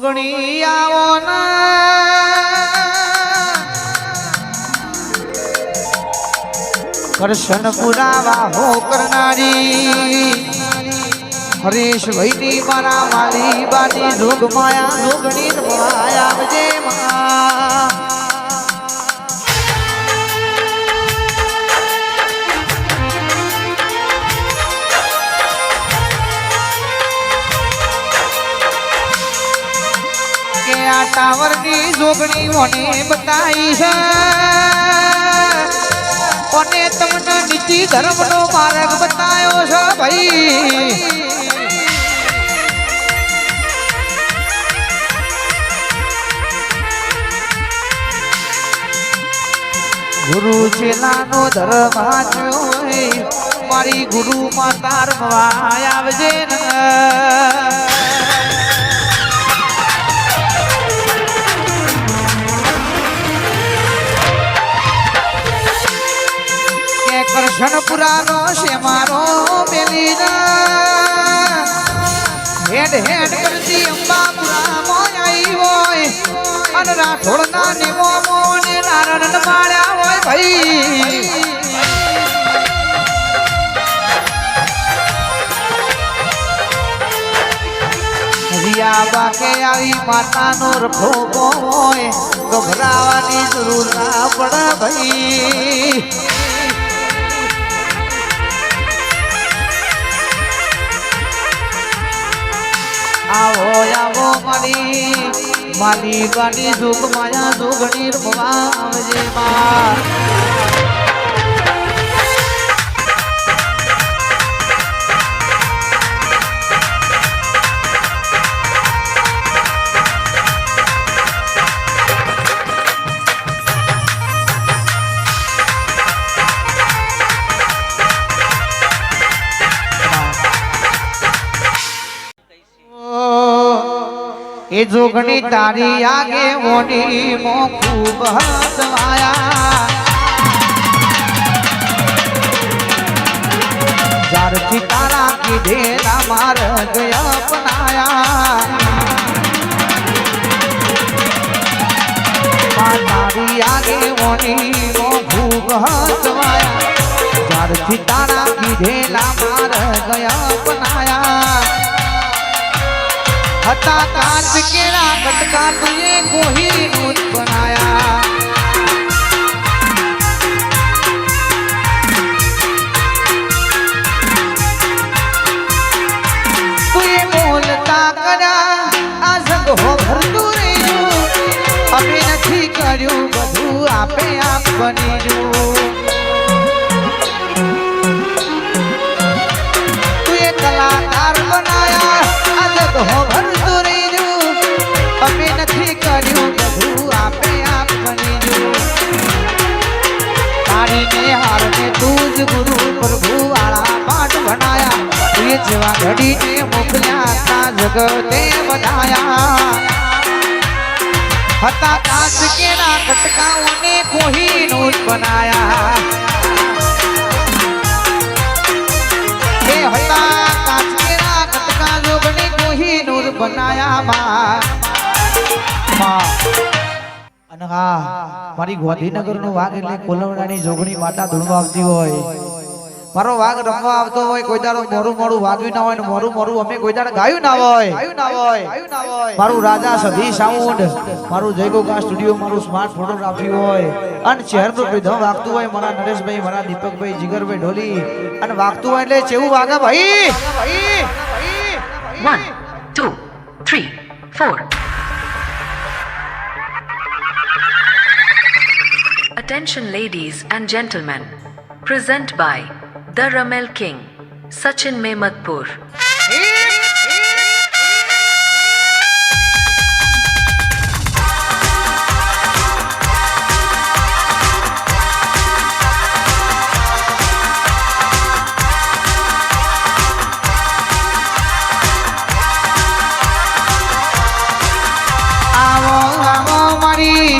જોગણી આવો કરશન પુરાવા હો કરનારી હરેશ ભાઈની મારા માલી બાની જોગ માયા જોગણી માયા આવજે માં टावर की जोगणी मोने बताई है ओने तमने नीति धर्म नो मार्ग बतायो है भाई गुरु चेला नो धर्म आचो मारी गुरु मातार मवाय आवजे न કરશન પુરાનો છે મારો બેલીના હેડ હેડ કરતી અંબા પુરા મોઈ હોય અન રાઠોડના નિમો મોને નારણ માળ્યા હોય ભાઈ રિયા બાકે આવી માતાનો રખો હોય ગભરાવાની જરૂર ના પડે ભાઈ आवो आवो माली माली गानी दुख माया दुगनी भवावजे मां એ જોગણી તારી આગે મોની મો ખૂબ હસવાયા જ્યારથી તારા કીધેલા માર્ગ અપનાયા તારી આગે મોની મો ખૂબ હસવાયા જ્યારથી તારા કીધેલા માર્ગ અપનાયા हता कांच केरा कटका तुझे कोही नूत बनाया तुझे बोलता करा आ जग हो भरतू रेजू अबे નથી કર્યું બધું આપે આપ બની જू तुझे कलाकार बनाया आ जग हो भरतू रेजू अबे નથી કર્યું બધું આપે આપ બની જू તારી ને હાર ને તું જ ગુરુ પ્રભુ વાળા પાઠ ભણાયા એ જેવા ઘડી ને મોકલ્યા તા જગતે બનાયા હતા કાચ કેરા કટકાઓને કોહીનૂર બનાયા એ હતા કાચ કેરા કટકા જોગણી કોહીનૂર બનાયા માં અને હા મારી ગાંધીનગર નો વાઘ એટલે કોલવડાની જોગણી માતા ધૂણવા આવતી હોય મારો વાઘ રમવા આવતો હોય કોઈ દાડો મોરું મોરું વાગ્યું ના હોય ને મોરું મોરું અમે કોઈ દાડો ગાયું ના હોય મારું રાજા સધી સાઉન્ડ મારું જયગોગા સ્ટુડિયો મારું સ્માર્ટ ફોટોગ્રાફી હોય અને શહેરનું વિધમ વાગતું હોય મારા નરેશભાઈ મારા દીપકભાઈ જીગરભાઈ ઢોલી અને વાગતું હોય એટલે કેવું વાગે ભાઈ 1 2 3 4 Attention ladies and gentlemen, present by The Ramel King, Sachin Memadpur. આવો આવો મારી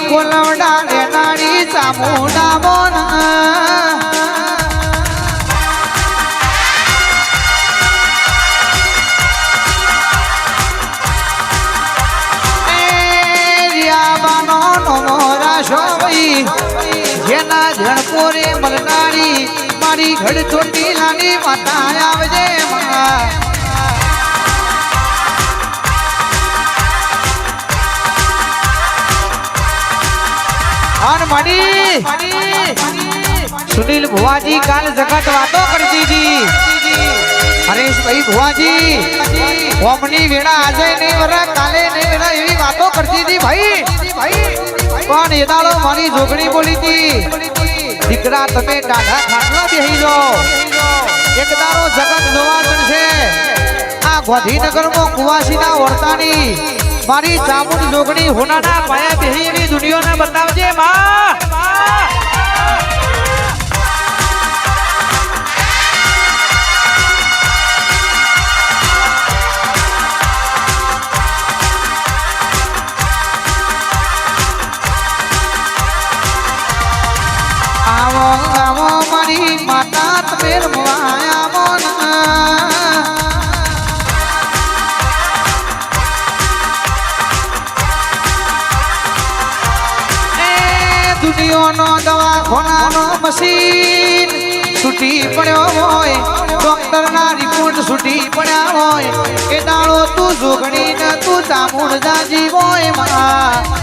કોલવડા ને નાડી ચામુંડા બોન નોમો રાશો ભાઈ જેના જણપોરે મલનારી મારી ઘડ ચોટીલાની માતા આવજે માં આન માડી સુનિલ ભુવાજી કાલ જગત વાતો કરતી હતી હરેશભાઈ ભુવાજી ઓમની વેળા આજે નહીં વરા કાલે નહીં વેળા એવી વાતો કરતી હતી ભાઈ પણ એ દાડો મારી જોગણી બોલી હતી દીકરા તમે ડાઢા ખાટલા બેહી જાઓ એક દાડો જગત જોવા જશે આ ગાંધીનગરમાં કુવાસીના વર્તાની મારી ચામુંડ જોગણી હોનાના પાયા બેહી એવી દુનિયાને બતાવજે માં આવો આવો મારી માતા તમે રમવાયા મોના દુનિયાનો દવાખાનાનો મશીન છૂટી પડ્યો હોય ડોક્ટરના રિપોર્ટ છૂટી પડ્યા હોય એ દાડો તું જોગણી ને તું ચામુંડ જાજી હોય માં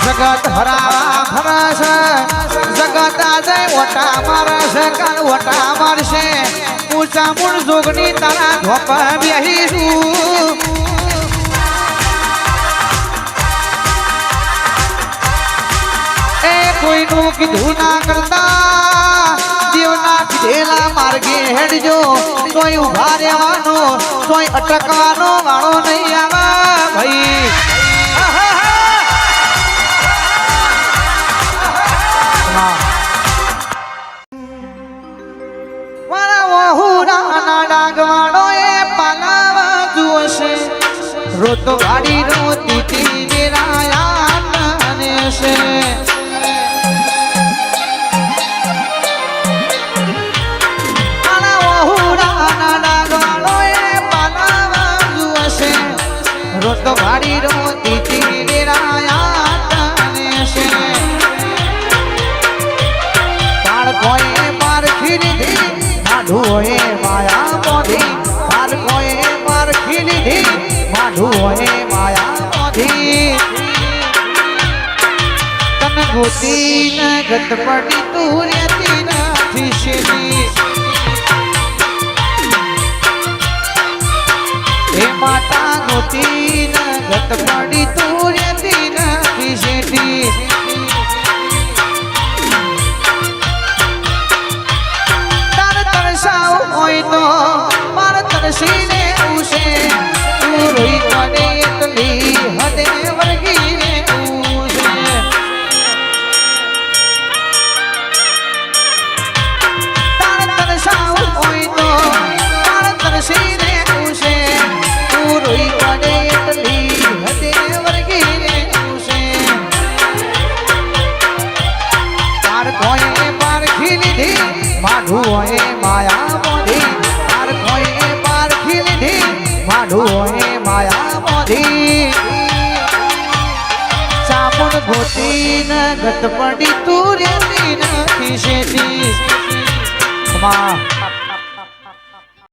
જગત હરાવા ફરસ જગત આજે ઓટા મારશે કાલ ઓટા મારશે હું ચામુંડ જોગણી તારા ધોપા બેહીશું એ કોઈનું કીધું ના કરતા દેવના કીધેલા માર્ગે હેડજો તોય ઉભા રહેવાનો તોય અટકવાનો વાળો નહીં આવા ભાઈ રોતો ગાડી રોતી તી મેરા યાદ છે રોતો ગાડી રોતી તી મેરા યાદ છે બાળકોએ માર ખીલી માધુએ માયા મોધી બાળકોએ માર ખીલી માધુએ માયા મોધી તન ગોતી ન ગત પડી તું રેતી નથી શેરી હે માતા ગોતી ન ગત પડી તું રેતી નથી શેરી તાર તરસાવ હોય તો માર તરસીને ઉસે રોઈ પડે એટલી હદે વર્ગીને ઉસે તાર તરસાવ હોય તો તાર તરસીને ઉસે રોઈ પડે એટલી હદે વર્ગીને ઉસે તાર કોઈએ પારખી લીધી માધુએ માયા મોધી તાર કોઈએ પારખી લીધી માધુએ માયા મોધી ચામુંડ ગોતી ન ગત પડી તું રેતી નથી શેતી માં